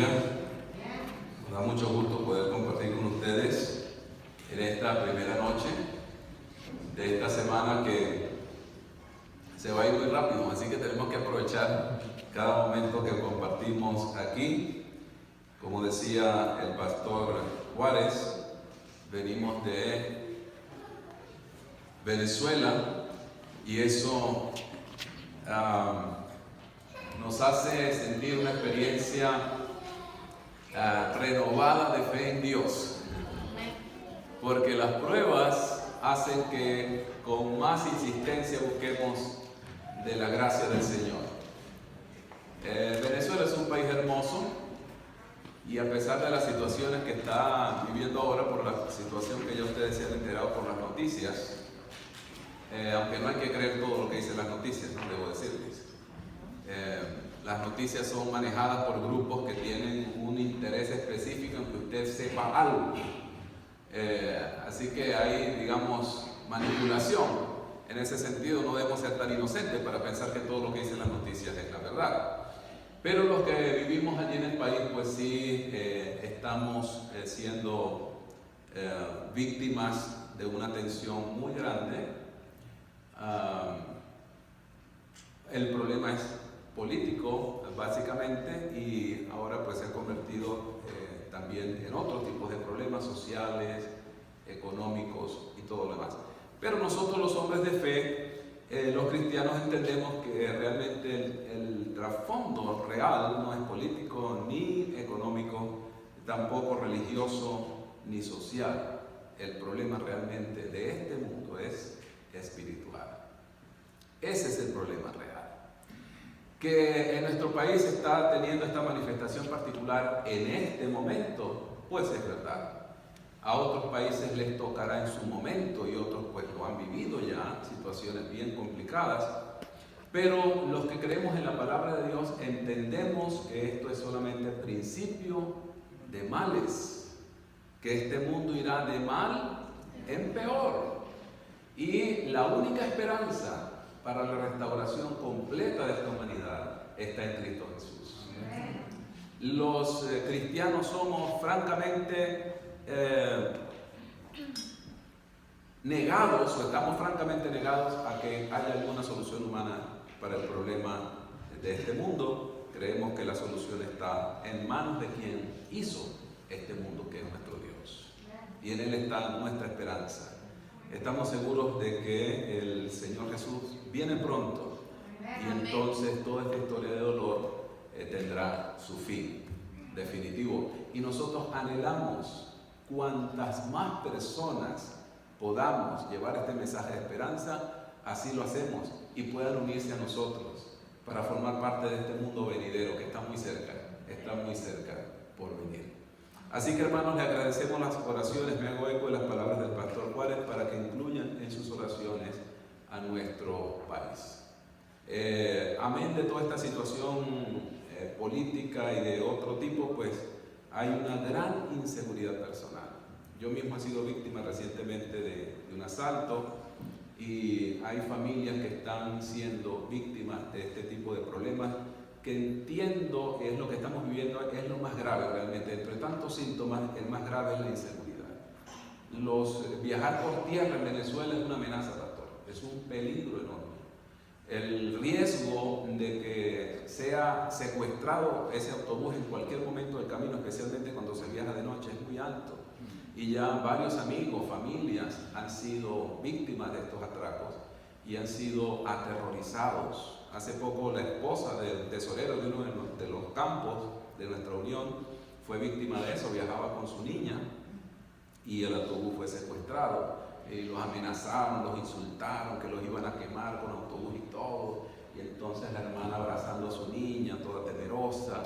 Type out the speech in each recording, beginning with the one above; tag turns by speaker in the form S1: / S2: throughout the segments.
S1: Nos da mucho gusto poder compartir con ustedes en esta primera noche de esta semana que se va a ir muy rápido, así que tenemos que aprovechar cada momento que compartimos aquí. Como decía el pastor Juárez, venimos de Venezuela y eso nos hace sentir una experiencia renovada de fe en Dios, porque las pruebas hacen que con más insistencia busquemos de la gracia del Señor. Venezuela es un país hermoso y a pesar de las situaciones que está viviendo ahora, por la situación que ya ustedes se han enterado por las noticias, aunque no hay que creer todo lo que dicen las noticias, no debo decirles. Las noticias son manejadas por grupos que tienen un interés específico en que usted sepa algo. Así que hay, digamos, manipulación. En ese sentido no debemos ser tan inocentes para pensar que todo lo que dicen las noticias es la verdad. Pero los que vivimos allí en el país, pues sí estamos siendo víctimas de una tensión muy grande. El problema es político, básicamente, y ahora pues se ha convertido también en otros tipos de problemas sociales, económicos y todo lo demás. Pero nosotros los hombres de fe, los cristianos, entendemos que realmente el trasfondo real no es político ni económico, tampoco religioso ni social. El problema realmente de este mundo es espiritual. Ese es el problema real. Que en nuestro país está teniendo esta manifestación particular en este momento, pues es verdad. A otros países les tocará en su momento y otros pues lo han vivido ya, situaciones bien complicadas. Pero los que creemos en la palabra de Dios entendemos que esto es solamente el principio de males, que este mundo irá de mal en peor. Y la única esperanza para la restauración completa de esta humanidad está en Cristo Jesús. Los cristianos somos francamente negados, o estamos francamente negados a que haya alguna solución humana para el problema de este mundo. Creemos que la solución está en manos de quien hizo este mundo, que es nuestro Dios, y en Él está nuestra esperanza. Estamos seguros de que el Señor Jesús viene pronto y entonces toda esta historia de dolor tendrá su fin definitivo. Y nosotros anhelamos cuantas más personas podamos llevar este mensaje de esperanza, así lo hacemos y puedan unirse a nosotros para formar parte de este mundo venidero que está muy cerca por venir. Así que, hermanos, le agradecemos las oraciones, me hago eco de las palabras del pastor Juárez para que incluyan en sus oraciones a nuestro país. Amén de toda esta situación política y de otro tipo, pues hay una gran inseguridad personal. Yo mismo he sido víctima recientemente de un asalto y hay familias que están siendo víctimas de este tipo de problemas, que entiendo que es lo que estamos viviendo, es lo más grave realmente. Entre tantos síntomas, el más grave es la inseguridad. Viajar por tierra en Venezuela es una amenaza, pastor, es un peligro enorme. El riesgo de que sea secuestrado ese autobús en cualquier momento del camino, especialmente cuando se viaja de noche, es muy alto. Y ya varios amigos, familias han sido víctimas de estos atracos y han sido aterrorizados. Hace poco la esposa del tesorero de uno de los campos de nuestra unión fue víctima de eso, viajaba con su niña y el autobús fue secuestrado. Y los amenazaron, los insultaron, que los iban a quemar con autobús y todo. Y entonces la hermana abrazando a su niña, toda temerosa.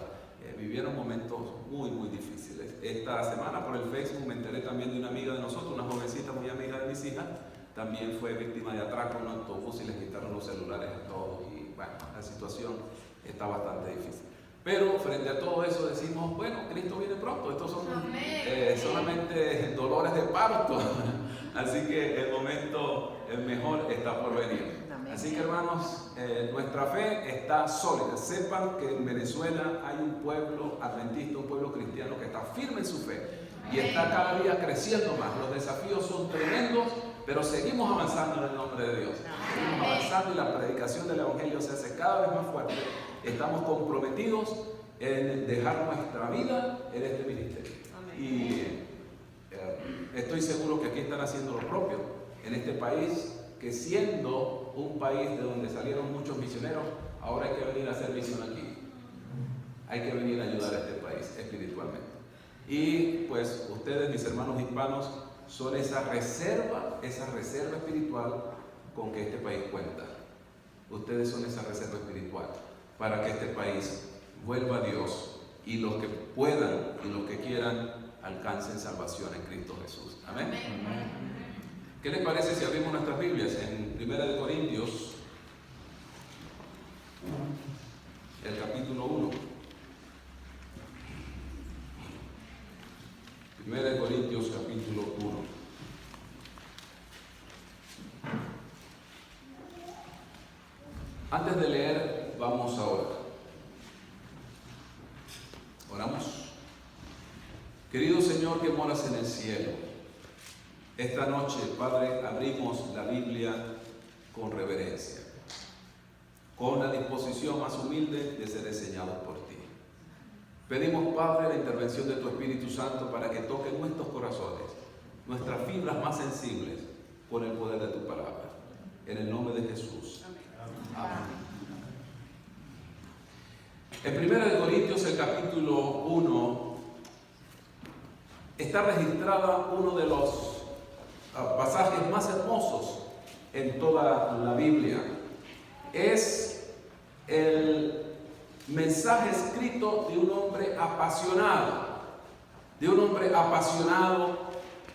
S1: Vivieron momentos muy, muy difíciles. Esta semana por el Facebook me enteré también de una amiga de nosotros, una jovencita muy amiga de mis hijas, también fue víctima de atraco en un autobús y les quitaron los celulares a todos. Y bueno, la situación está bastante difícil. Pero frente a todo eso decimos, bueno, Cristo viene pronto, estos son solamente dolores de parto. Así que el momento mejor está por venir. Así que hermanos, nuestra fe está sólida. Sepan que en Venezuela hay un pueblo adventista, un pueblo cristiano que está firme en su fe y está cada día creciendo más. Los desafíos son tremendos, pero seguimos avanzando en el nombre de Dios. Seguimos avanzando y la predicación del Evangelio se hace cada vez más fuerte. Estamos comprometidos en dejar nuestra vida en este ministerio. Y estoy seguro que aquí están haciendo lo propio en este país, que siendo un país de donde salieron muchos misioneros, ahora hay que venir a hacer misión aquí. Hay que venir a ayudar a este país espiritualmente. Y pues ustedes, mis hermanos hispanos, son esa reserva espiritual con que este país cuenta. Ustedes son esa reserva espiritual para que este país vuelva a Dios y los que puedan y los que quieran alcancen salvación en Cristo Jesús. Amén. ¿Qué les parece si abrimos nuestras Biblias en 1 Corintios, el capítulo 1? 1 Corintios, capítulo 1. Antes de leer, vamos a orar. Oramos. Querido Señor que moras en el cielo, esta noche, Padre, abrimos la Biblia con reverencia, con la disposición más humilde de ser enseñados por ti. Pedimos, Padre, la intervención de tu Espíritu Santo para que toque nuestros corazones, nuestras fibras más sensibles, con el poder de tu palabra. En el nombre de Jesús. Amén. En 1 Corintios, el capítulo 1, está registrada uno de los pasajes más hermosos en toda la Biblia. Es el mensaje escrito de un hombre apasionado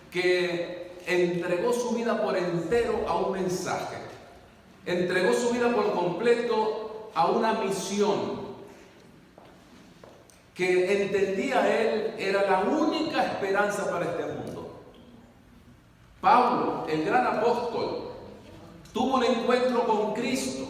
S1: que entregó su vida por entero a un mensaje, entregó su vida por completo a una misión que entendía él era la única esperanza para este mundo. Pablo, el gran apóstol, tuvo un encuentro con Cristo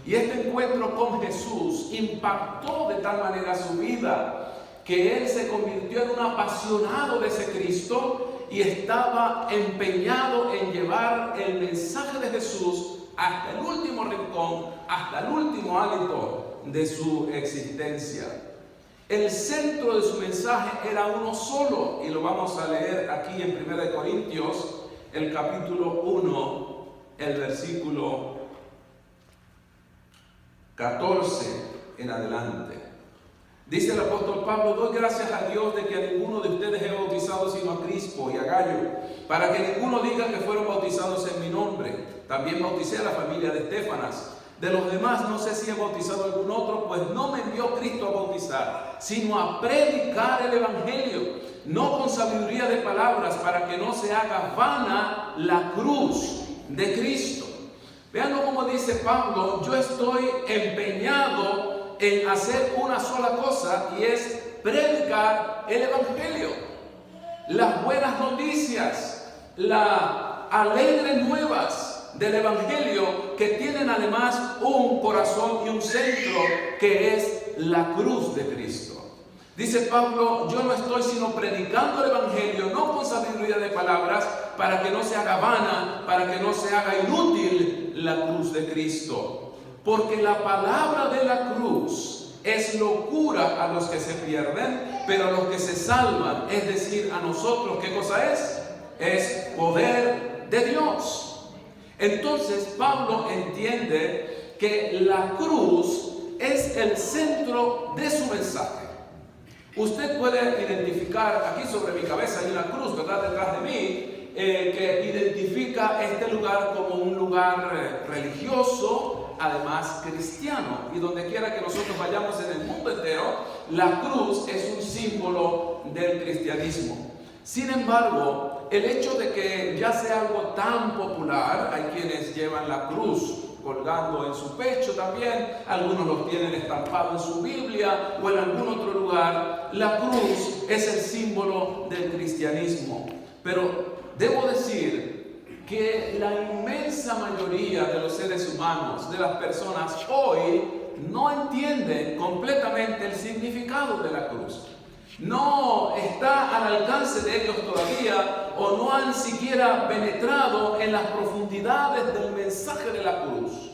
S1: y este encuentro con Jesús impactó de tal manera su vida que él se convirtió en un apasionado de ese Cristo y estaba empeñado en llevar el mensaje de Jesús hasta el último rincón, hasta el último hálito de su existencia. El centro de su mensaje era uno solo y lo vamos a leer aquí en 1 Corintios, el capítulo 1, el versículo 14 en adelante. Dice el apóstol Pablo: doy gracias a Dios de que a ninguno de ustedes he bautizado sino a Crispo y a Gallo, para que ninguno diga que fueron bautizados en mi nombre. También bauticé a la familia de Estéfanas. De los demás no sé si he bautizado a algún otro, pues no me envió Cristo a bautizar, sino a predicar el Evangelio, no con sabiduría de palabras, para que no se haga vana la cruz de Cristo. Vean cómo dice Pablo: yo estoy empeñado en hacer una sola cosa, y es predicar el Evangelio, las buenas noticias, las alegres nuevas del Evangelio, que tienen además un corazón y un centro que es la cruz de Cristo. Dice Pablo: yo no estoy sino predicando el Evangelio, no con sabiduría de palabras, para que no se haga vana, para que no se haga inútil la cruz de Cristo. Porque la palabra de la cruz es locura a los que se pierden, pero a los que se salvan, es decir, a nosotros, ¿qué cosa es? Es poder de Dios. Entonces Pablo entiende que la cruz es el centro de su mensaje. Usted puede identificar, aquí sobre mi cabeza hay una cruz, ¿verdad?, detrás de mí, que identifica este lugar como un lugar religioso, además cristiano. Y donde quiera que nosotros vayamos en el mundo entero, la cruz es un símbolo del cristianismo. Sin embargo, el hecho de que ya sea algo tan popular, hay quienes llevan la cruz colgando en su pecho también, algunos lo tienen estampado en su Biblia o en algún otro lugar. La cruz es el símbolo del cristianismo. Pero debo decir que la inmensa mayoría de los seres humanos, de las personas hoy, no entienden completamente el significado de la cruz. No está al alcance de ellos todavía, o no han siquiera penetrado en las profundidades del mensaje de la cruz.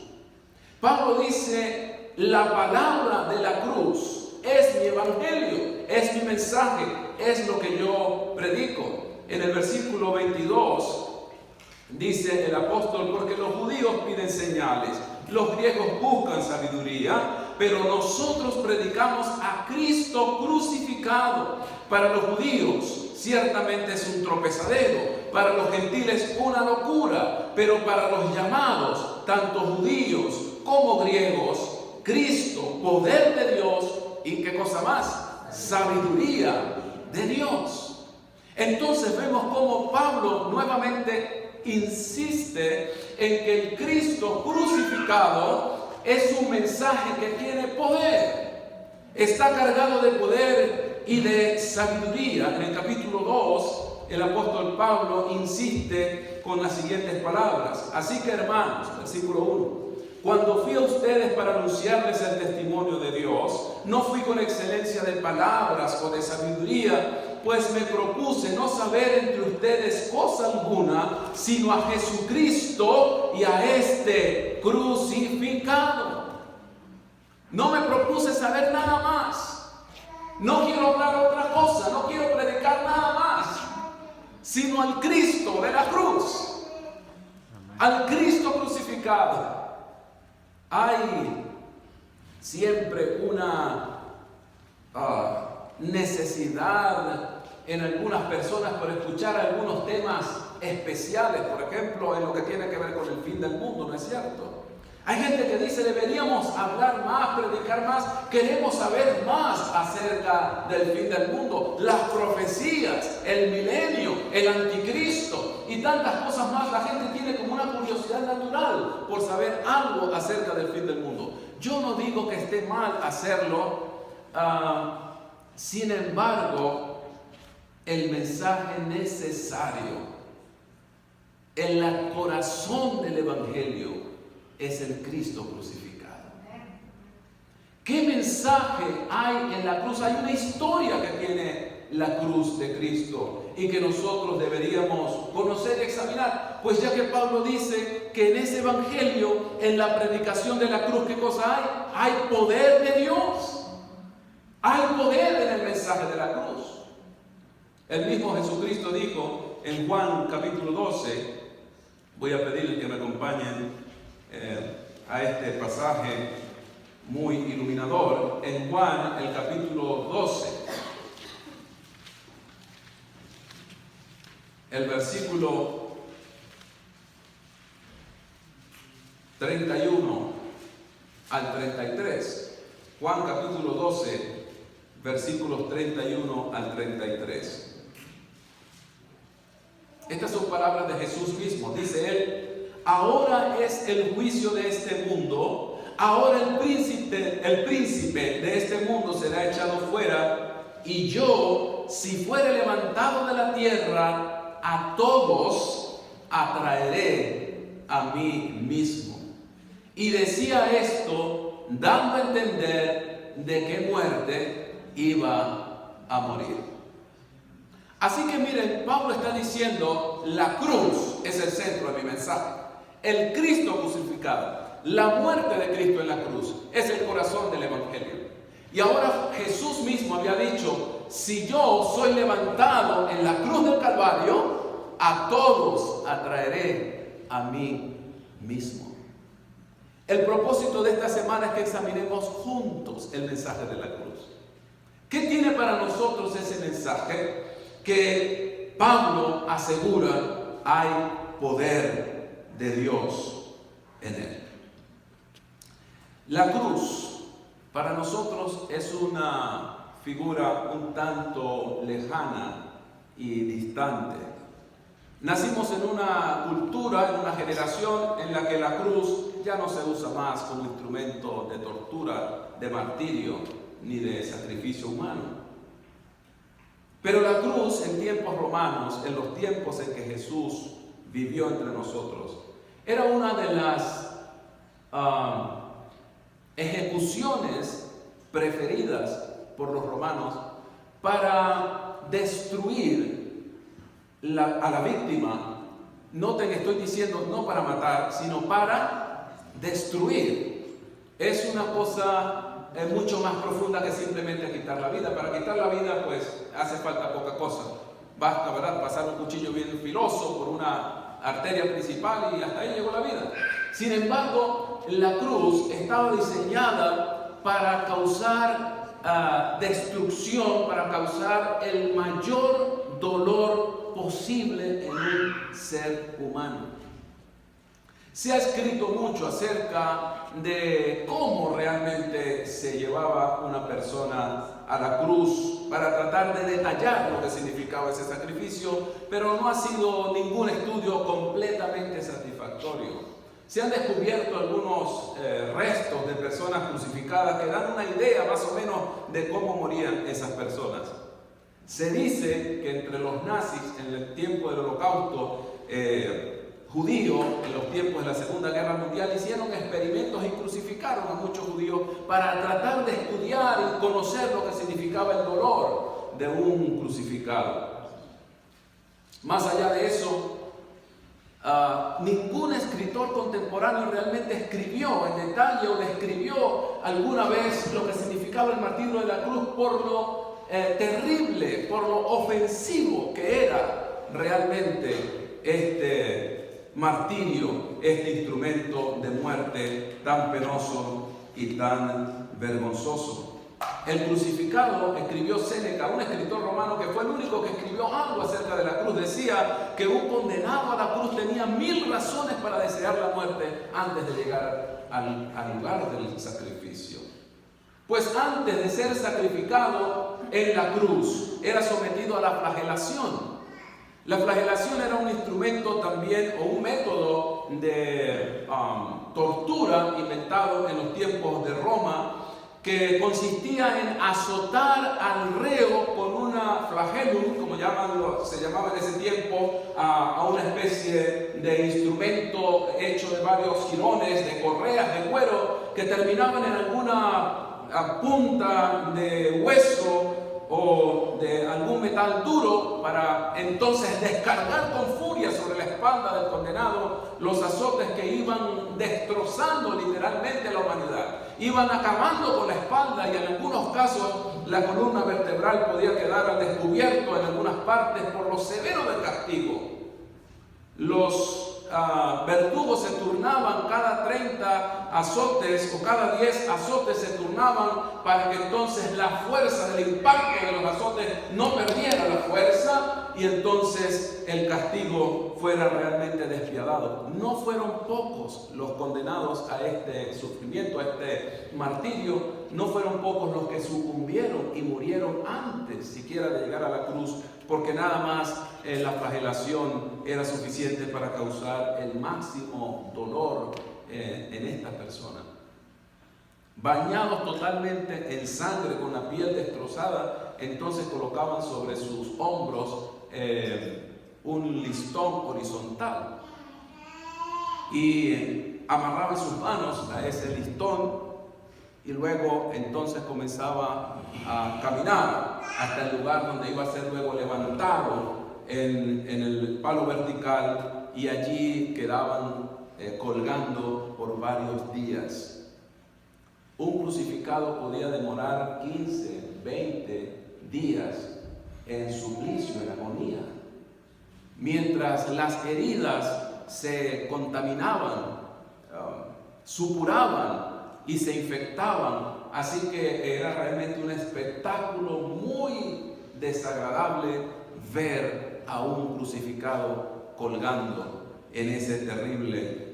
S1: Pablo dice: la palabra de la cruz es mi evangelio, es mi mensaje, es lo que yo predico. En el versículo 22 dice el apóstol: porque los judíos piden señales, los griegos buscan sabiduría, pero nosotros predicamos a Cristo crucificado. Para los judíos ciertamente es un tropezadero, para los gentiles una locura, pero para los llamados, tanto judíos como griegos, Cristo, poder de Dios y ¿qué cosa más? Sabiduría de Dios. Entonces vemos cómo Pablo nuevamente insiste en que el Cristo crucificado es un mensaje que tiene poder, está cargado de poder y de sabiduría. En el capítulo 2, el apóstol Pablo insiste con las siguientes palabras: así que, hermanos, versículo 1, cuando fui a ustedes para anunciarles el testimonio de Dios, no fui con excelencia de palabras o de sabiduría, pues me propuse no saber entre ustedes cosa alguna, sino a Jesucristo y a este crucificado. No me propuse saber nada más. No quiero hablar otra cosa, no quiero predicar nada más, sino al Cristo de la cruz, al Cristo crucificado. Hay siempre una necesidad en algunas personas por escuchar algunos temas especiales, por ejemplo, en lo que tiene que ver con el fin del mundo, ¿no es cierto? Hay gente que dice: deberíamos hablar más, predicar más, queremos saber más acerca del fin del mundo, las profecías, el milenio, el anticristo y tantas cosas más. La gente tiene como una curiosidad natural por saber algo acerca del fin del mundo. Yo no digo que esté mal hacerlo, sin embargo, el mensaje necesario, el corazón del evangelio, es el Cristo crucificado. ¿Qué mensaje hay en la cruz? Hay una historia que tiene la cruz de Cristo y que nosotros deberíamos conocer y examinar. Pues ya que Pablo dice que en ese evangelio, en la predicación de la cruz, ¿qué cosa hay? Hay poder de Dios. Hay poder en el mensaje de la cruz. El mismo Jesucristo dijo en Juan capítulo 12, voy a pedirles que me acompañen a este pasaje muy iluminador, en Juan el capítulo 12, el versículo 31 al 33. Juan capítulo 12, versículos 31 al 33. Estas son palabras de Jesús mismo. Dice él: ahora es el juicio de este mundo, ahora el príncipe de este mundo será echado fuera, y yo, si fuere levantado de la tierra, a todos atraeré a mí mismo. Y decía esto dando a entender de qué muerte iba a morir. Así que miren, Pablo está diciendo: la cruz es el centro de mi mensaje. El Cristo crucificado, la muerte de Cristo en la cruz, es el corazón del evangelio. Y ahora Jesús mismo había dicho: si yo soy levantado en la cruz del Calvario, a todos atraeré a mí mismo. El propósito de esta semana es que examinemos juntos el mensaje de la cruz. ¿Qué tiene para nosotros ese mensaje? Que Pablo asegura: hay poder de Dios en él. La cruz para nosotros es una figura un tanto lejana y distante. Nacimos en una cultura, en una generación en la que la cruz ya no se usa más como instrumento de tortura, de martirio, ni de sacrificio humano. Pero la cruz en tiempos romanos, en los tiempos en que Jesús vivió entre nosotros. Era una de las ejecuciones preferidas por los romanos para destruir a la víctima. Noten, estoy diciendo no para matar, sino para destruir. Es una cosa mucho más profunda que simplemente quitar la vida. Para quitar la vida, pues, hace falta poca cosa. Basta, ¿verdad?, pasar un cuchillo bien filoso por una arteria principal y hasta ahí llegó la vida. Sin embargo, la cruz estaba diseñada para causar destrucción, para causar el mayor dolor posible en un ser humano. Se ha escrito mucho acerca de cómo realmente se llevaba una persona a la cruz para tratar de detallar lo que significaba ese sacrificio, pero no ha sido ningún estudio completamente satisfactorio. Se han descubierto algunos restos de personas crucificadas que dan una idea más o menos de cómo morían esas personas. Se dice que entre los nazis en el tiempo del Holocausto judío, en los tiempos de la Segunda Guerra Mundial, hicieron experimentos y crucificaron a muchos judíos para tratar de estudiar y conocer lo que significaba el dolor de un crucificado. Más allá de eso, ningún escritor contemporáneo realmente escribió en detalle o describió alguna vez lo que significaba el martirio de la cruz por lo terrible, por lo ofensivo que era realmente este martirio, este instrumento de muerte tan penoso y tan vergonzoso. El crucificado, escribió Séneca, un escritor romano que fue el único que escribió algo acerca de la cruz, decía que un condenado a la cruz tenía 1000 razones para desear la muerte antes de llegar al lugar del sacrificio. Pues antes de ser sacrificado en la cruz, era sometido a la flagelación. La flagelación era un instrumento también o un método de tortura inventado en los tiempos de Roma, que consistía en azotar al reo con una flagellum, como se llamaba en ese tiempo, a una especie de instrumento hecho de varios jirones, de correas de cuero, que terminaban en alguna punta de hueso o de algún metal duro, para entonces descargar con furia sobre la espalda del condenado los azotes que iban destrozando literalmente a la humanidad. Iban acabando con la espalda y en algunos casos la columna vertebral podía quedar al descubierto en algunas partes por lo severo del castigo. Los verdugos se turnaban cada 30 azotes o cada 10 azotes se turnaban para que entonces la fuerza del impacto de los azotes no perdiera la fuerza y entonces el castigo fuera realmente despiadado. No fueron pocos los condenados a este sufrimiento, a este martirio. No fueron pocos los que sucumbieron y murieron antes siquiera de llegar a la cruz, porque nada más la flagelación era suficiente para causar el máximo dolor en esta persona. Bañados totalmente en sangre, con la piel destrozada, entonces colocaban sobre sus hombros un listón horizontal y amarraban sus manos a ese listón y luego entonces comenzaba a caminar hasta el lugar donde iba a ser luego levantado en el palo vertical, y allí quedaban colgando por varios días. Un crucificado podía demorar 15, 20 días en suplicio, en agonía, mientras las heridas se contaminaban, supuraban y se infectaban. Así que era realmente un espectáculo muy desagradable ver a un crucificado colgando en ese terrible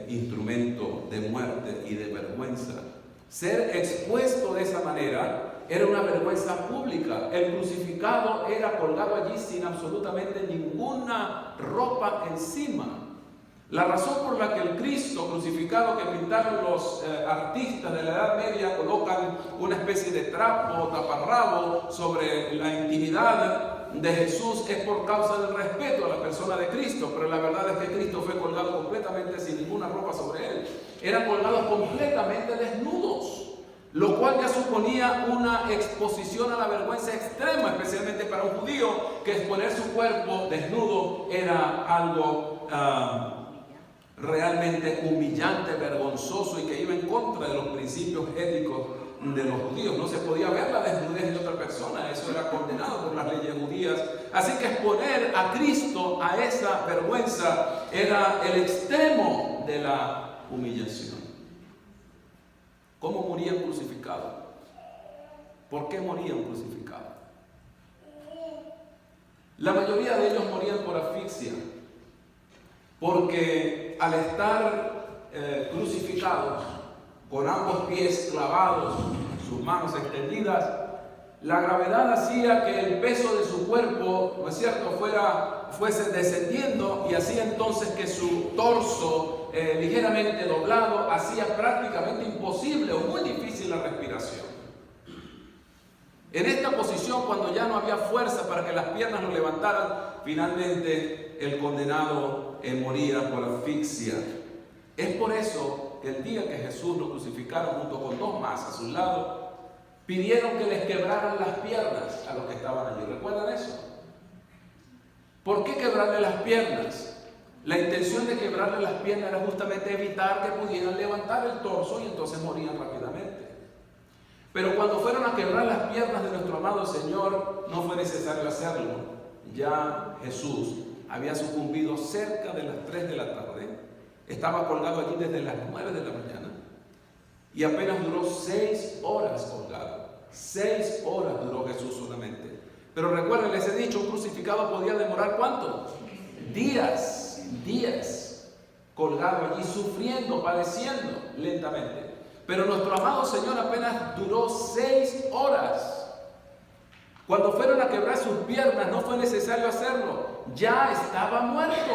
S1: instrumento de muerte y de vergüenza. Ser expuesto de esa manera era una vergüenza pública. El crucificado era colgado allí sin absolutamente ninguna ropa encima. La razón por la que el Cristo crucificado que pintaron los artistas de la Edad Media colocan una especie de trapo o taparrabo sobre la intimidad de Jesús es por causa del respeto a la persona de Cristo, pero la verdad es que Cristo fue colgado completamente sin ninguna ropa sobre él. Eran colgados completamente desnudos, lo cual ya suponía una exposición a la vergüenza extrema, especialmente para un judío, que exponer su cuerpo desnudo era algo realmente humillante, vergonzoso y que iba en contra de los principios éticos de los judíos. No se podía ver la desnudez de otra persona, eso era condenado por las leyes judías. Así que exponer a Cristo a esa vergüenza era el extremo de la humillación. ¿Cómo morían crucificados? ¿Por qué morían crucificados? La mayoría de ellos morían por asfixia, porque al estar crucificados, con ambos pies clavados, sus manos extendidas, la gravedad hacía que el peso de su cuerpo, ¿no es cierto?, fuese descendiendo, y hacía entonces que su torso ligeramente doblado hacía prácticamente imposible o muy difícil la respiración. En esta posición, cuando ya no había fuerza para que las piernas lo levantaran, finalmente el condenado moría por asfixia. Es por eso que el día que Jesús lo crucificaron junto con dos más a su lado, pidieron que les quebraran las piernas a los que estaban allí. ¿Recuerdan eso? ¿Por qué quebrarle las piernas? La intención de quebrarle las piernas era justamente evitar que pudieran levantar el torso y entonces morían rápidamente. Pero cuando fueron a quebrar las piernas de nuestro amado Señor, no fue necesario hacerlo. Ya Jesús había sucumbido cerca de las 3 de la tarde. Estaba colgado allí desde las 9 de la mañana. Y apenas duró 6 horas colgado. 6 horas duró Jesús solamente. Pero recuerden, les he dicho, un crucificado podía demorar ¿cuánto? Días colgado allí, sufriendo, padeciendo lentamente. Pero nuestro amado Señor apenas duró 6 horas. Cuando fueron a quebrar sus piernas, no fue necesario hacerlo. Ya estaba muerto.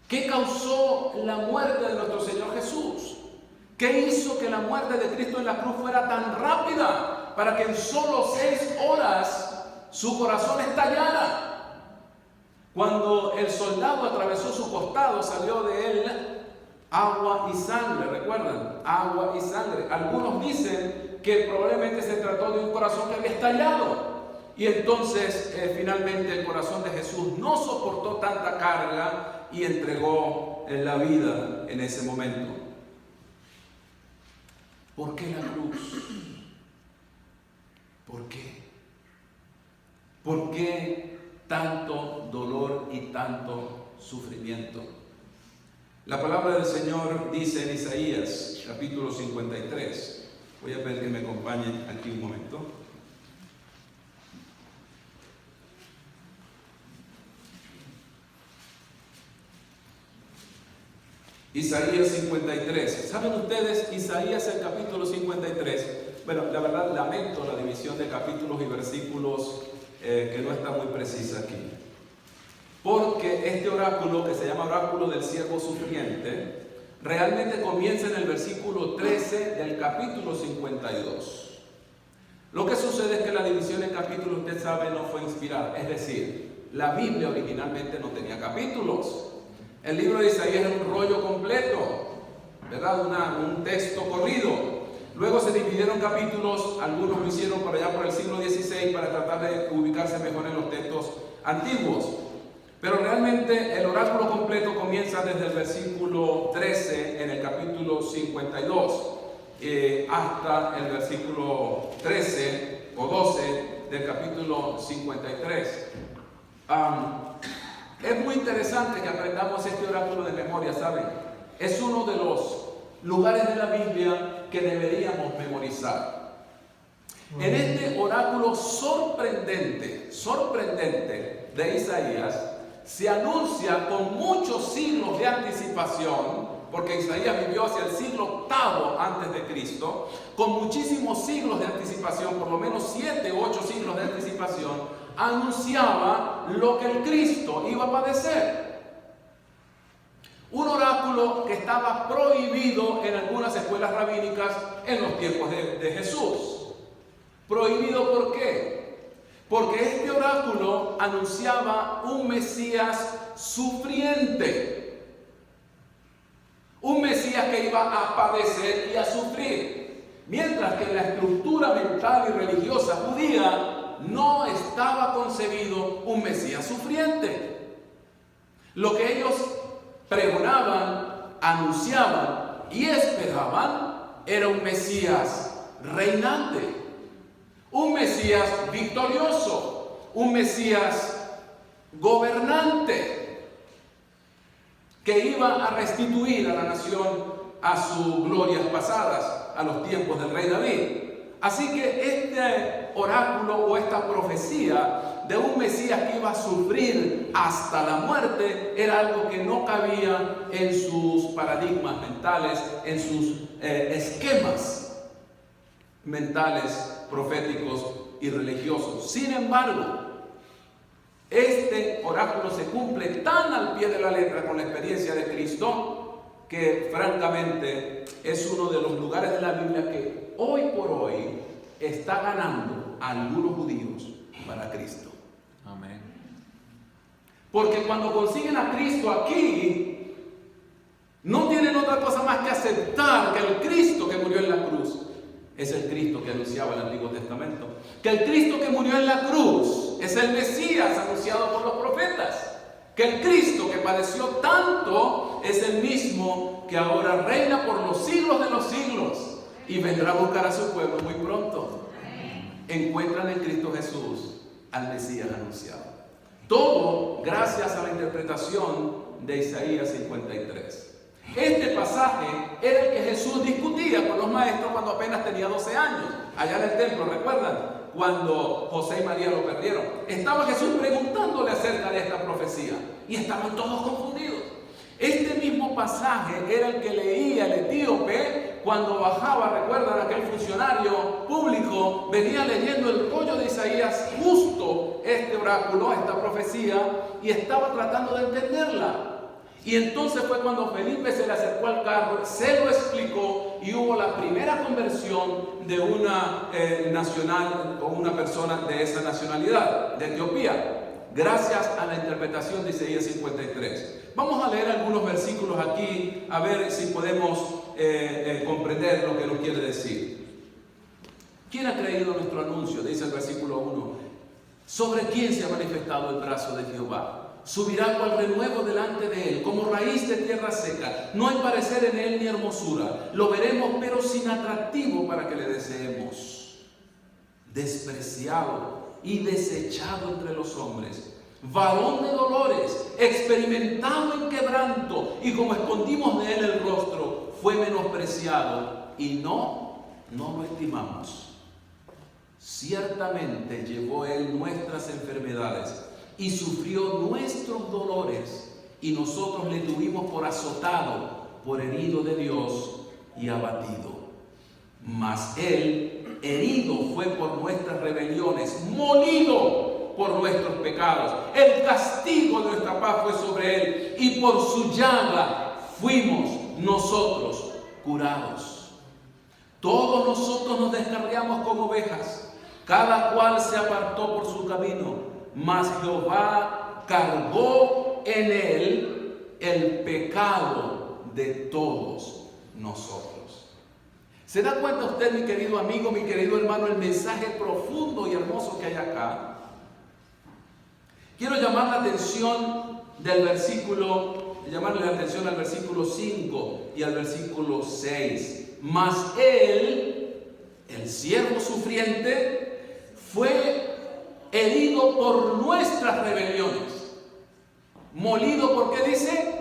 S1: ¿Qué causó la muerte de nuestro Señor Jesús? ¿Qué hizo que la muerte de Cristo en la cruz fuera tan rápida para que en solo 6 horas su corazón estallara? Cuando el soldado atravesó su costado, salió de él agua y sangre. ¿Recuerdan? Agua y sangre. Algunos dicen que probablemente se trató de un corazón que había estallado. Y entonces finalmente el corazón de Jesús no soportó tanta carga y entregó la vida en ese momento. ¿Por qué la cruz? ¿Por qué? ¿Por qué tanto dolor y tanto sufrimiento? La palabra del Señor dice en Isaías, capítulo 53. Voy a pedir que me acompañen aquí un momento. Isaías 53. ¿Saben ustedes? Isaías, el capítulo 53. Bueno, la verdad lamento la división de capítulos y versículos que no está muy precisa aquí. Porque este oráculo, que se llama oráculo del siervo sufriente, realmente comienza en el versículo 13 del capítulo 52. Lo que sucede es que la división en capítulos, usted sabe, no fue inspirada. Es decir, la Biblia originalmente no tenía capítulos. El libro de Isaías era un rollo completo, ¿verdad? Un texto corrido. Luego se dividieron capítulos, algunos lo hicieron por allá por el siglo XVI para tratar de ubicarse mejor en los textos antiguos. Pero realmente el oráculo completo comienza desde el versículo 13 en el capítulo 52 hasta el versículo 13 o 12 del capítulo 53. Es muy interesante que aprendamos este oráculo de memoria, ¿saben? Es uno de los lugares de la Biblia que deberíamos memorizar. En este oráculo sorprendente de Isaías, se anuncia con muchos siglos de anticipación, porque Isaías vivió hacia el siglo VIII antes de Cristo, con muchísimos siglos de anticipación, por lo menos 7 u 8 siglos de anticipación, anunciaba lo que el Cristo iba a padecer. Un oráculo que estaba prohibido en algunas escuelas rabínicas en los tiempos de Jesús. ¿Prohibido por qué? Porque este oráculo anunciaba un Mesías sufriente. Un Mesías que iba a padecer y a sufrir. Mientras que en la estructura mental y religiosa judía no estaba concebido un Mesías sufriente. Lo que ellos pregonaban, anunciaban y esperaban era un Mesías reinante. Un Mesías victorioso, un Mesías gobernante, que iba a restituir a la nación a sus glorias pasadas, a los tiempos del rey David. Así que este oráculo o esta profecía de un Mesías que iba a sufrir hasta la muerte era algo que no cabía en sus paradigmas mentales, en sus esquemas mentales, proféticos y religiosos. Sin embargo, este oráculo se cumple tan al pie de la letra con la experiencia de Cristo que francamente es uno de los lugares de la Biblia que hoy por hoy está ganando a algunos judíos para Cristo.
S2: Amén.
S1: Porque cuando consiguen a Cristo aquí, no tienen otra cosa más que aceptar que el Cristo que murió en la cruz es el Cristo que anunciaba el Antiguo Testamento. Que el Cristo que murió en la cruz es el Mesías anunciado por los profetas. Que el Cristo que padeció tanto es el mismo que ahora reina por los siglos de los siglos y vendrá a buscar a su pueblo muy pronto. Encuentran en Cristo Jesús al Mesías anunciado. Todo gracias a la interpretación de Isaías 53. Este pasaje era el que Jesús discutía con los maestros cuando apenas tenía 12 años. Allá en el templo, ¿recuerdan? Cuando José y María lo perdieron. Estaba Jesús preguntándole acerca de esta profecía. Y estaban todos confundidos. Este mismo pasaje era el que leía el etíope cuando bajaba, ¿recuerdan? Aquel funcionario público venía leyendo el rollo de Isaías, justo este oráculo, esta profecía, y estaba tratando de entenderla. Y entonces fue cuando Felipe se le acercó al carro, se lo explicó y hubo la primera conversión de una nacional o una persona de esa nacionalidad, de Etiopía, gracias a la interpretación de Isaías 53. Vamos a leer algunos versículos aquí, a ver si podemos comprender lo que nos quiere decir. ¿Quién ha creído nuestro anuncio? Dice el versículo 1. ¿Sobre quién se ha manifestado el brazo de Jehová? Subirá cual renuevo delante de él, como raíz de tierra seca. No hay parecer en él ni hermosura. Lo veremos, pero sin atractivo para que le deseemos. Despreciado y desechado entre los hombres, varón de dolores, experimentado en quebranto, y como escondimos de él el rostro, fue menospreciado y no lo estimamos. Ciertamente llevó él nuestras enfermedades y sufrió nuestros dolores, y nosotros le tuvimos por azotado, por herido de Dios y abatido. Mas él herido fue por nuestras rebeliones, molido por nuestros pecados. El castigo de nuestra paz fue sobre él, y por su llaga fuimos nosotros curados. Todos nosotros nos descarriamos como ovejas, cada cual se apartó por su camino, mas Jehová cargó en él el pecado de todos nosotros. ¿Se da cuenta usted, mi querido amigo, mi querido hermano, el mensaje profundo y hermoso que hay acá? Quiero llamar la atención llamarle la atención al versículo 5 y al versículo 6. Mas él, el siervo sufriente, fue herido por nuestras rebeliones. Molido, ¿por qué dice?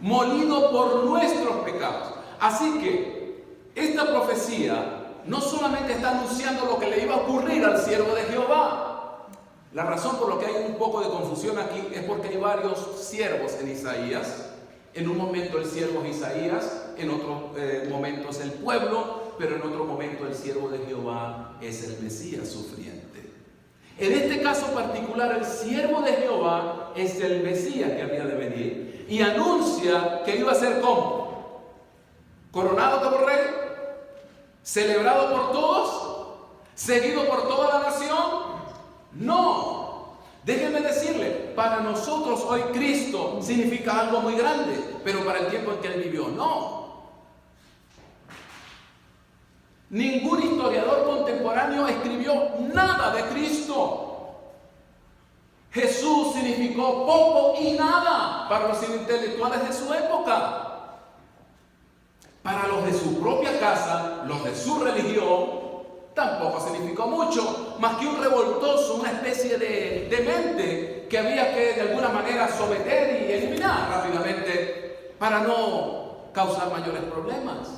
S1: Molido por nuestros pecados. Así que esta profecía no solamente está anunciando lo que le iba a ocurrir al siervo de Jehová. La razón por la que hay un poco de confusión aquí es porque hay varios siervos en Isaías. En un momento el siervo es Isaías, en otro momento es el pueblo, pero en otro momento el siervo de Jehová es el Mesías sufriente. En este caso particular, el siervo de Jehová es el Mesías que había de venir y anuncia que iba a ser ¿cómo? Coronado como rey, celebrado por todos, seguido por toda la nación. No. Déjenme decirle, para nosotros hoy Cristo significa algo muy grande, pero para el tiempo en que Él vivió, no. Ningún historiador contemporáneo escribió nada de Cristo. Jesús significó poco y nada para los intelectuales de su época. Para los de su propia casa, los de su religión, tampoco significó mucho, más que un revoltoso, una especie de mente que había que de alguna manera someter y eliminar rápidamente para no causar mayores problemas.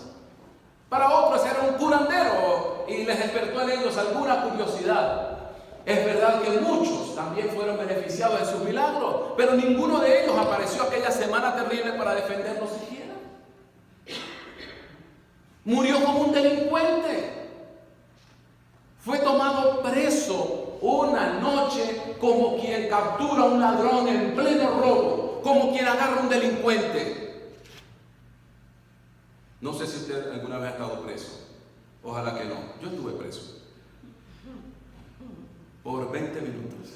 S1: Para otros era un curandero y les despertó en ellos alguna curiosidad. Es verdad que muchos también fueron beneficiados de sus milagros, pero ninguno de ellos apareció aquella semana terrible para defenderlos siquiera. Murió como un delincuente. Fue tomado preso una noche como quien captura a un ladrón en pleno robo, como quien agarra a un delincuente. No sé si usted alguna vez ha estado preso. Ojalá que no. Yo estuve preso. Por 20 minutos.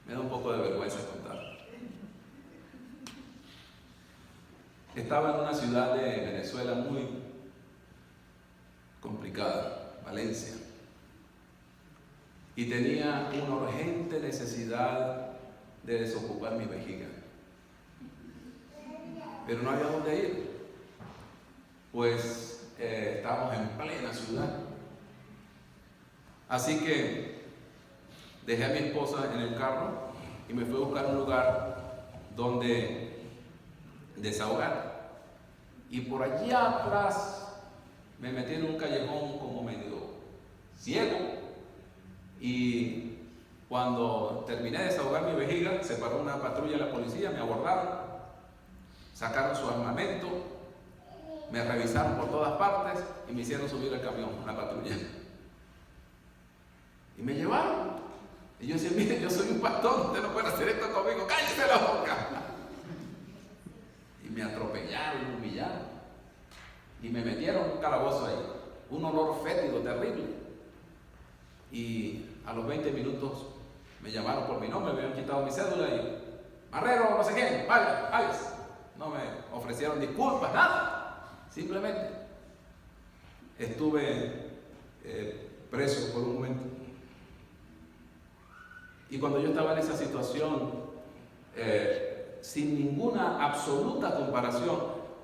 S1: Me da un poco de vergüenza contar. Estaba en una ciudad de Venezuela muy complicada, Valencia, y tenía una urgente necesidad de desocupar mi vejiga, pero no había dónde ir, pues estábamos en plena ciudad. Así que dejé a mi esposa en el carro y me fui a buscar un lugar donde desahogar. Y por allá atrás me metí en un callejón como medio ciego, y cuando terminé de desahogar mi vejiga, se paró una patrulla de la policía, me abordaron, sacaron su armamento, me revisaron por todas partes y me hicieron subir al camión, la patrulla, y me llevaron. Y yo decía, mire, yo soy un pastor, usted no puede hacer esto conmigo, cállese la boca. Y me atropellaron, me humillaron y me metieron en un calabozo ahí, un olor fétido terrible. Y a los 20 minutos me llamaron por mi nombre, me habían quitado mi cédula y Marrero, no sé qué, vaya, váyase. No me ofrecieron disculpas, nada, simplemente estuve preso por un momento. Y cuando yo estaba en esa situación, sin ninguna absoluta comparación,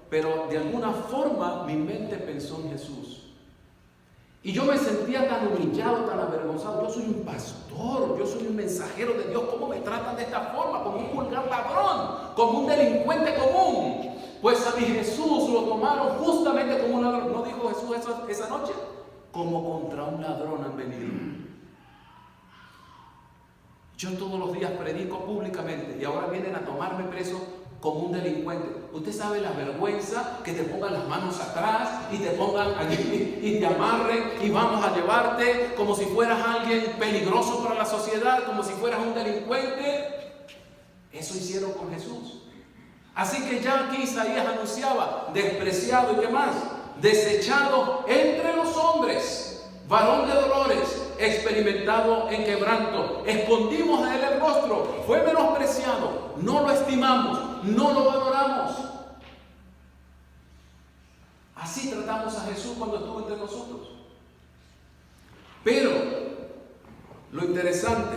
S1: pero de alguna forma mi mente pensó en Jesús. Y yo me sentía tan humillado, tan avergonzado. Yo soy un pastor, yo soy un mensajero de Dios. ¿Cómo me tratan de esta forma? Como un vulgar ladrón, como un delincuente común. Pues a mi Jesús lo tomaron justamente como un ladrón. ¿No dijo Jesús eso esa noche? Como contra un ladrón han venido. Yo todos los días predico públicamente y ahora vienen a tomarme preso como un delincuente. Usted sabe la vergüenza que te pongan las manos atrás y te pongan allí y te amarren y vamos a llevarte como si fueras alguien peligroso para la sociedad, como si fueras un delincuente. Eso hicieron con Jesús. Así que ya aquí Isaías anunciaba, despreciado y qué más, desechado entre los hombres, varón de dolores, experimentado en quebranto, escondimos de él el rostro, fue menospreciado, no lo estimamos, no lo valoramos. Así tratamos a Jesús cuando estuvo entre nosotros. Pero lo interesante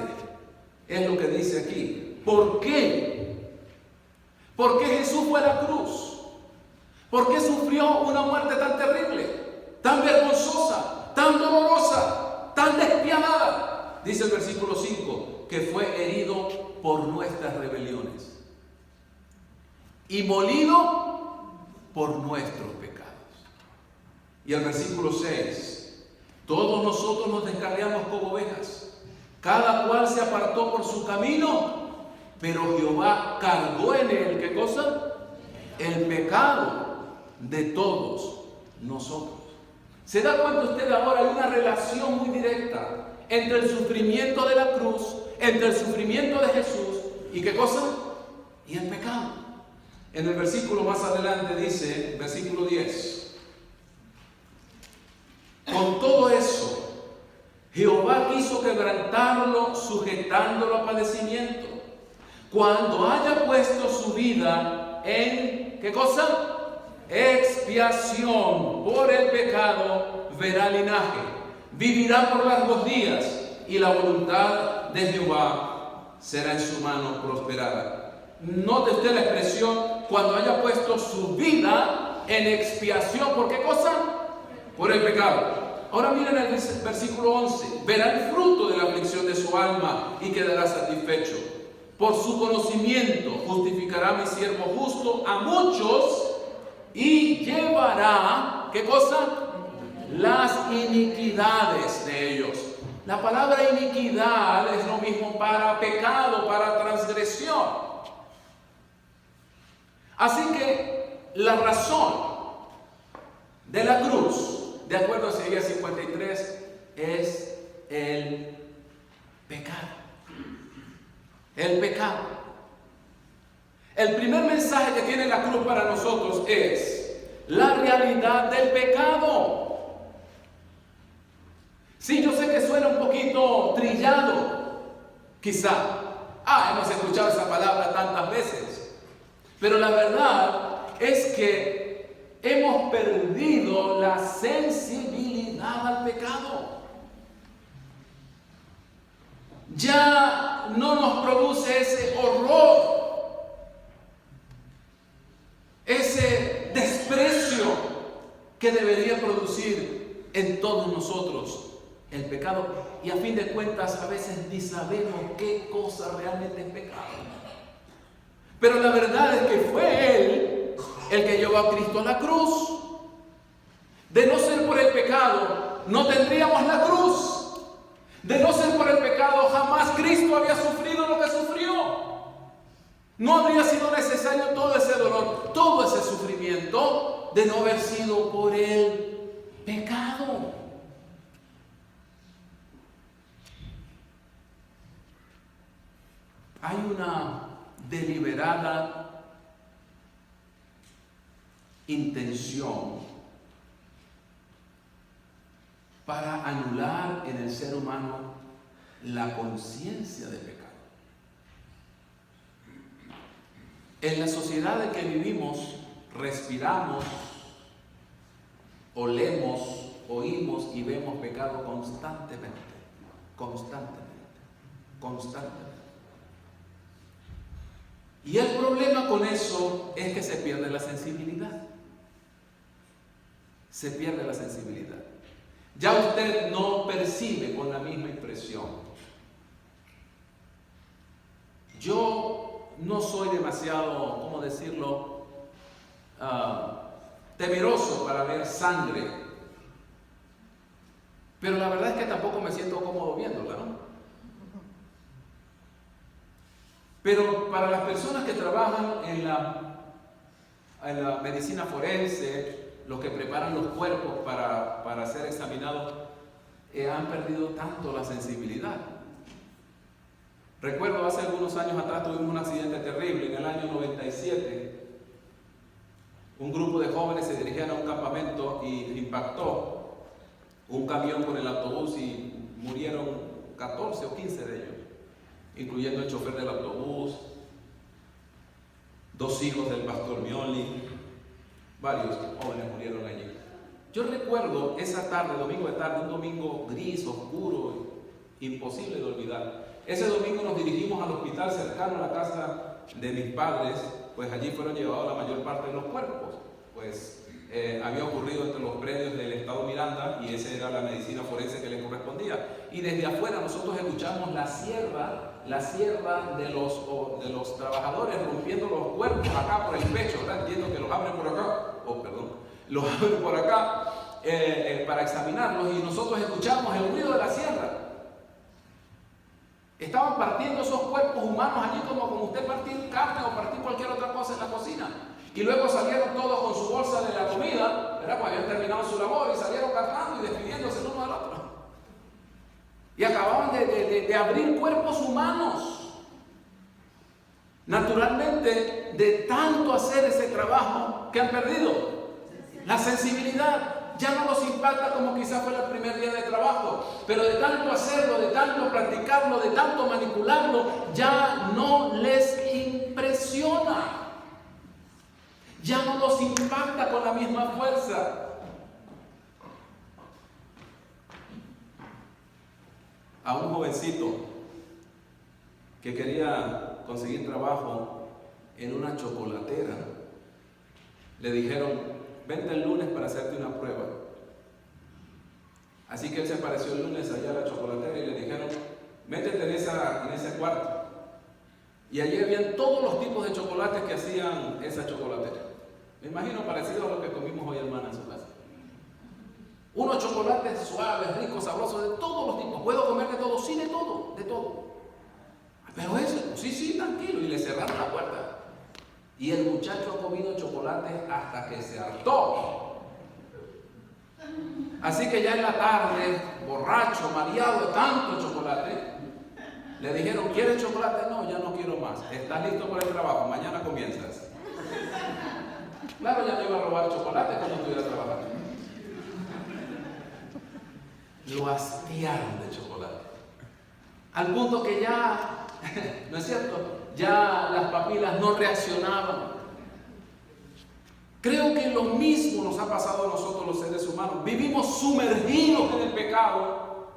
S1: es lo que dice aquí. ¿Por qué? ¿Por qué Jesús fue a la cruz? ¿Por qué sufrió una muerte tan terrible, tan vergonzosa, tan dolorosa, tan despiadada? Dice el versículo 5, que fue herido por nuestras rebeliones y molido por nuestros pecados. Y el versículo 6, todos nosotros nos descarriamos como ovejas, cada cual se apartó por su camino, pero Jehová cargó en él, ¿qué cosa? El pecado de todos nosotros. ¿Se da cuenta usted ahora? Hay una relación muy directa entre el sufrimiento de la cruz, entre el sufrimiento de Jesús y ¿qué cosa? Y el pecado. En el versículo más adelante dice, versículo 10, quebrantarlo, sujetándolo a padecimiento. Cuando haya puesto su vida en, ¿qué cosa? Expiación por el pecado, verá linaje. Vivirá por largos días y la voluntad de Jehová será en su mano prosperada. Note usted la expresión, cuando haya puesto su vida en expiación. ¿Por qué cosa? Por el pecado. Ahora miren el versículo 11. Verá el fruto de la aflicción de su alma y quedará satisfecho. Por su conocimiento justificará mi siervo justo a muchos y llevará, ¿qué cosa? Las iniquidades de ellos. La palabra iniquidad es lo mismo para pecado, para transgresión. Así que la razón de la cruz, de acuerdo a Isaías 53, es el pecado. El pecado. El primer mensaje que tiene la cruz para nosotros es la realidad del pecado. Sí, yo sé que suena un poquito trillado, quizá. Hemos escuchado esa palabra tantas veces. Pero la verdad es que hemos perdido la sensibilidad al pecado. Ya no nos produce ese horror, ese desprecio que debería producir en todos nosotros el pecado. Y a fin de cuentas a veces ni sabemos qué cosa realmente es pecado. Pero la verdad es que fue Él el que llevó a Cristo a la cruz. De no ser por el pecado, no tendríamos la cruz. De no ser por el pecado, jamás Cristo había sufrido lo que sufrió. No habría sido necesario todo ese dolor, todo ese sufrimiento, de no haber sido por el pecado. Hay una deliberada intención para anular en el ser humano la conciencia de pecado. En la sociedad en que vivimos, respiramos, olemos, oímos y vemos pecado constantemente. Y el problema con eso es que se pierde la sensibilidad. Se pierde la sensibilidad. Ya usted no percibe con la misma impresión. Yo no soy demasiado, ¿cómo decirlo?, temeroso para ver sangre. Pero la verdad es que tampoco me siento cómodo viéndola, ¿no? Pero para las personas que trabajan en la medicina forense, los que preparan los cuerpos para ser examinados, han perdido tanto la sensibilidad. Recuerdo hace algunos años atrás tuvimos un accidente terrible, en el año 97. Un grupo de jóvenes se dirigían a un campamento y impactó un camión con el autobús y murieron 14 o 15 de ellos, incluyendo el chofer del autobús, 2 hijos del pastor Mioli. Varios jóvenes murieron allí. Yo recuerdo esa tarde, domingo de tarde, un domingo gris, oscuro, imposible de olvidar. Ese domingo nos dirigimos al hospital cercano a la casa de mis padres, pues allí fueron llevados la mayor parte de los cuerpos. Pues había ocurrido entre los predios del estado Miranda y esa era la medicina forense que le correspondía. Y desde afuera nosotros escuchamos la sierra de los trabajadores rompiendo los cuerpos acá por el pecho, ¿verdad? Entiendo que los abren por acá. Los abren por acá para examinarlos y nosotros escuchamos el ruido de la sierra. Estaban partiendo esos cuerpos humanos allí como usted partir carne o partir cualquier otra cosa en la cocina. Y luego salieron todos con su bolsa de la comida, ¿verdad? Pues habían terminado su labor y salieron cantando y despidiéndose el uno del otro. Y acababan de abrir cuerpos humanos. Naturalmente, de tanto hacer ese trabajo, que han perdido la sensibilidad. Ya no los impacta como quizás fue el primer día de trabajo, pero de tanto hacerlo, de tanto practicarlo, de tanto manipularlo, ya no les impresiona. Ya no los impacta con la misma fuerza. A un jovencito que quería conseguir trabajo en una chocolatera, le dijeron: vente el lunes para hacerte una prueba. Así que él se apareció el lunes allá a la chocolatera y le dijeron: métete en ese cuarto. Y allí habían todos los tipos de chocolates que hacían esa chocolatera. Me imagino parecido a lo que comimos hoy, hermana, en su casa. Unos chocolates suaves, ricos, sabrosos, de todos los tipos. ¿Puedo comer de todo? Sí, de todo, de todo. Pero eso, sí, tranquilo. Y le cerraron la puerta. Y el muchacho ha comido chocolates hasta que se hartó. Así que ya en la tarde, borracho, mareado de tanto chocolate, le dijeron: ¿quieres chocolate? No, ya no quiero más. ¿Estás listo para el trabajo? Mañana comienzas. Claro, ya no iba a robar chocolate cuando estuviera trabajando. Lo hastiaron de chocolate. Al punto que ya, ¿no es cierto? Ya las papilas no reaccionaban. Creo que lo mismo nos ha pasado a nosotros los seres humanos. Vivimos sumergidos en el pecado.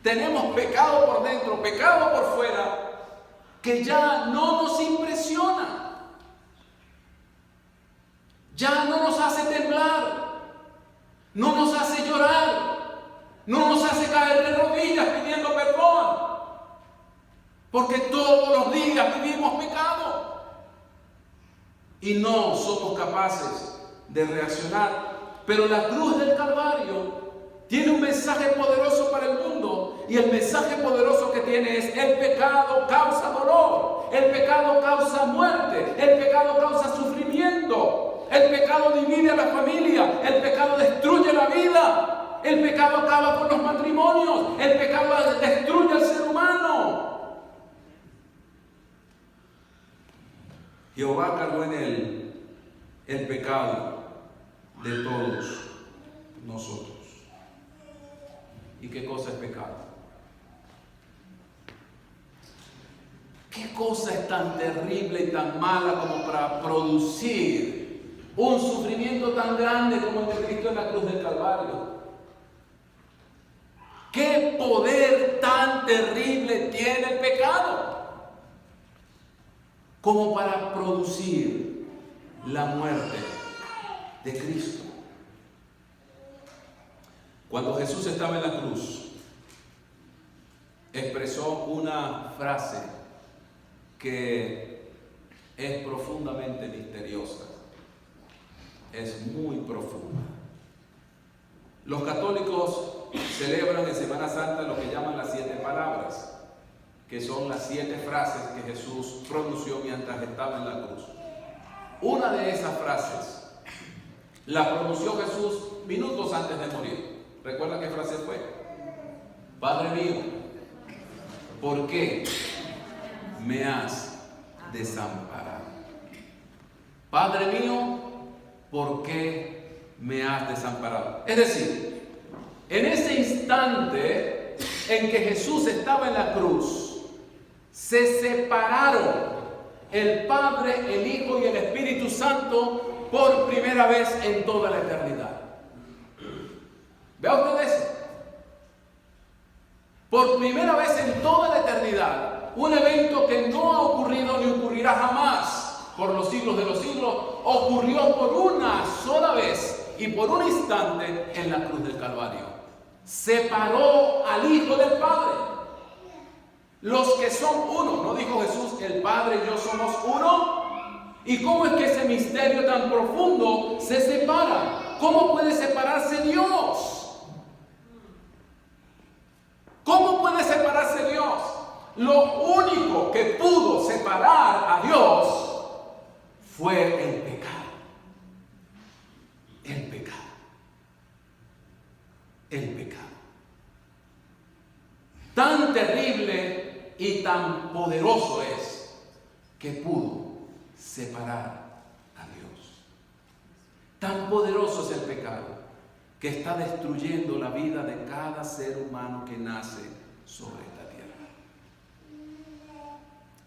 S1: Tenemos pecado por dentro, pecado por fuera, que ya no nos impresiona. Ya no nos hace temblar, no nos hace llorar, no nos hace caer de rodillas pidiendo perdón, porque todos los días vivimos pecado y no somos capaces de reaccionar. Pero la cruz del Calvario tiene un mensaje poderoso para el mundo, y el mensaje poderoso que tiene es: el pecado causa dolor, el pecado causa muerte, el pecado causa sufrimiento. El pecado divide a la familia, el pecado destruye la vida, el pecado acaba con los matrimonios, el pecado destruye al ser humano. Jehová cargó en él el pecado de todos nosotros. ¿Y qué cosa es pecado? ¿Qué cosa es tan terrible y tan mala como para producir un sufrimiento tan grande como el de Cristo en la cruz del Calvario? ¿Qué poder tan terrible tiene el pecado como para producir la muerte de Cristo? Cuando Jesús estaba en la cruz, expresó una frase que es profundamente misteriosa. Es muy profunda. Los católicos celebran en Semana Santa lo que llaman las 7 palabras, que son las 7 frases que Jesús pronunció mientras estaba en la cruz. Una de esas frases la pronunció Jesús minutos antes de morir. ¿Recuerda qué frase fue? Padre mío, ¿por qué me has desamparado? Padre mío, ¿por qué me has desamparado? Es decir, en ese instante en que Jesús estaba en la cruz, se separaron el Padre, el Hijo y el Espíritu Santo por primera vez en toda la eternidad. ¿Vea usted eso? Por primera vez en toda la eternidad, un evento que no ha ocurrido ni ocurrirá jamás por los siglos de los siglos, ocurrió por una sola vez y por un instante en la cruz del Calvario. Separó al Hijo del Padre. Los que son uno, ¿no dijo Jesús, el Padre y yo somos uno? ¿Y cómo es que ese misterio tan profundo se separa? ¿Cómo puede separarse Dios? ¿Cómo puede separarse Dios? Lo único que pudo separar a Dios fue el pecado. El pecado. El pecado. Tan terrible y tan poderoso es que pudo separar a Dios. Tan poderoso es el pecado que está destruyendo la vida de cada ser humano que nace sobre esta tierra.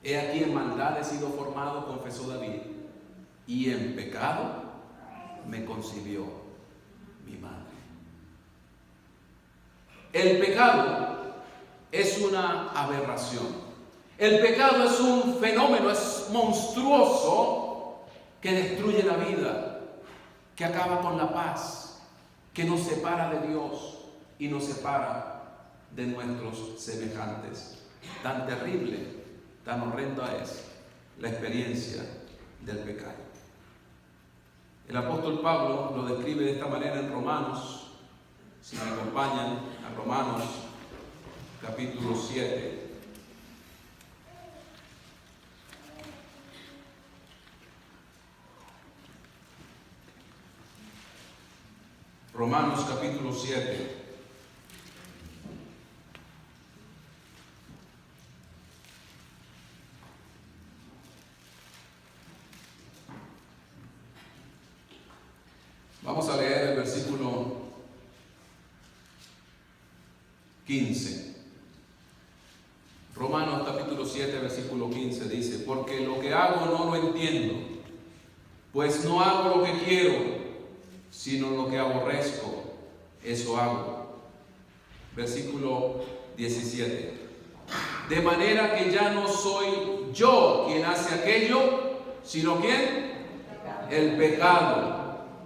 S1: He aquí en maldad he sido formado, confesó David, y en pecado me concibió mi madre. El pecado es una aberración. El pecado es un fenómeno, es monstruoso que destruye la vida, que acaba con la paz, que nos separa de Dios y nos separa de nuestros semejantes. Tan terrible, tan horrenda es la experiencia del pecado. El apóstol Pablo lo describe de esta manera en Romanos. Si me acompañan a Romanos capítulo 7. Romanos capítulo 7. Vamos a leer el versículo 15. Romanos capítulo 7, versículo 15 dice: porque lo que hago no lo entiendo, pues no hago lo que quiero, sino lo que aborrezco, eso hago. Versículo 17. De manera que ya no soy yo quien hace aquello, sino ¿quién? El pecado.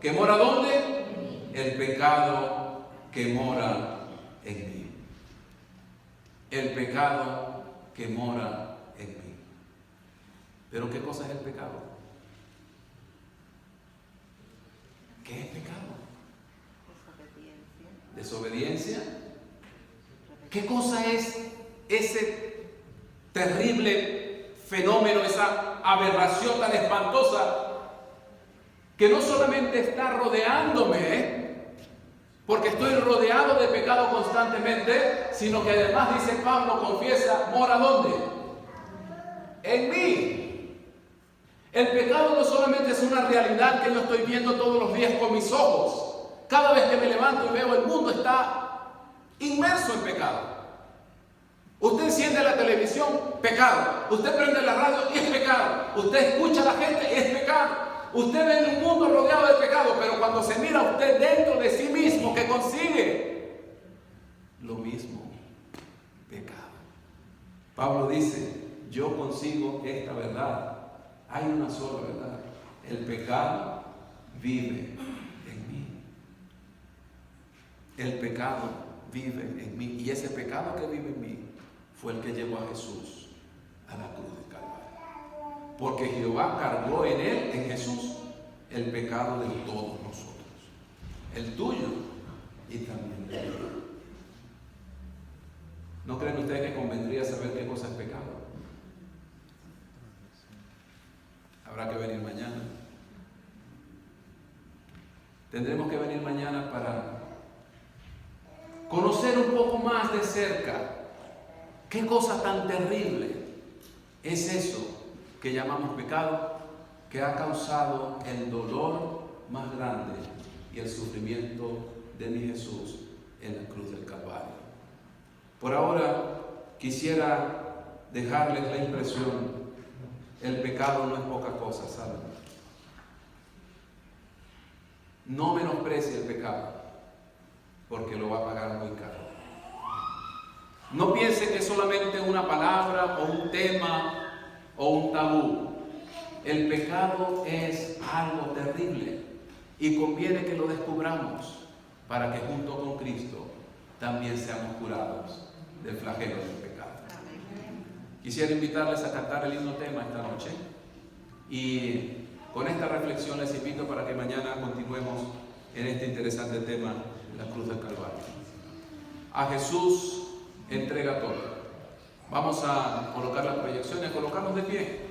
S1: ¿Que mora dónde? El pecado que mora en mí. El pecado que mora en mí. ¿Pero qué cosa es el pecado? ¿Qué es pecado? Desobediencia. ¿Qué cosa es ese terrible fenómeno, esa aberración tan espantosa que no solamente está rodeándome, porque estoy rodeado de pecado constantemente, sino que además, dice Pablo, confiesa, mora ¿dónde? En mí. El pecado no solamente es una realidad que yo estoy viendo todos los días con mis ojos. Cada vez que me levanto y veo el mundo está inmerso en pecado. Usted enciende la televisión, pecado. Usted prende la radio y es pecado. Usted escucha a la gente y es pecado. Usted ve en un mundo rodeado de pecado, pero cuando se mira usted dentro de sí mismo, ¿qué consigue? Lo mismo, pecado. Pablo dice, yo consigo esta verdad. Hay una sola verdad. El pecado vive en mí. El pecado vive en mí. Y ese pecado que vive en mí fue el que llevó a Jesús a la cruz del Calvario. Porque Jehová cargó en él, en Jesús, el pecado de todos nosotros. El tuyo y también el mío. ¿No creen ustedes que convendría saber qué cosa es pecado? Habrá que venir mañana. Tendremos que venir mañana para conocer un poco más de cerca qué cosa tan terrible es eso que llamamos pecado, que ha causado el dolor más grande y el sufrimiento de mi Jesús en la cruz del Calvario. Por ahora quisiera dejarles la impresión: el pecado no es poca cosa, ¿saben? No menosprecie el pecado, porque lo va a pagar muy caro. No piense que es solamente una palabra o un tema o un tabú. El pecado es algo terrible y conviene que lo descubramos para que junto con Cristo también seamos curados del flagelo del pecado. Quisiera invitarles a cantar el himno tema esta noche y con esta reflexión les invito para que mañana continuemos en este interesante tema, la cruz del Calvario. A Jesús entrega todo. Vamos a colocar las proyecciones, a colocarnos de pie.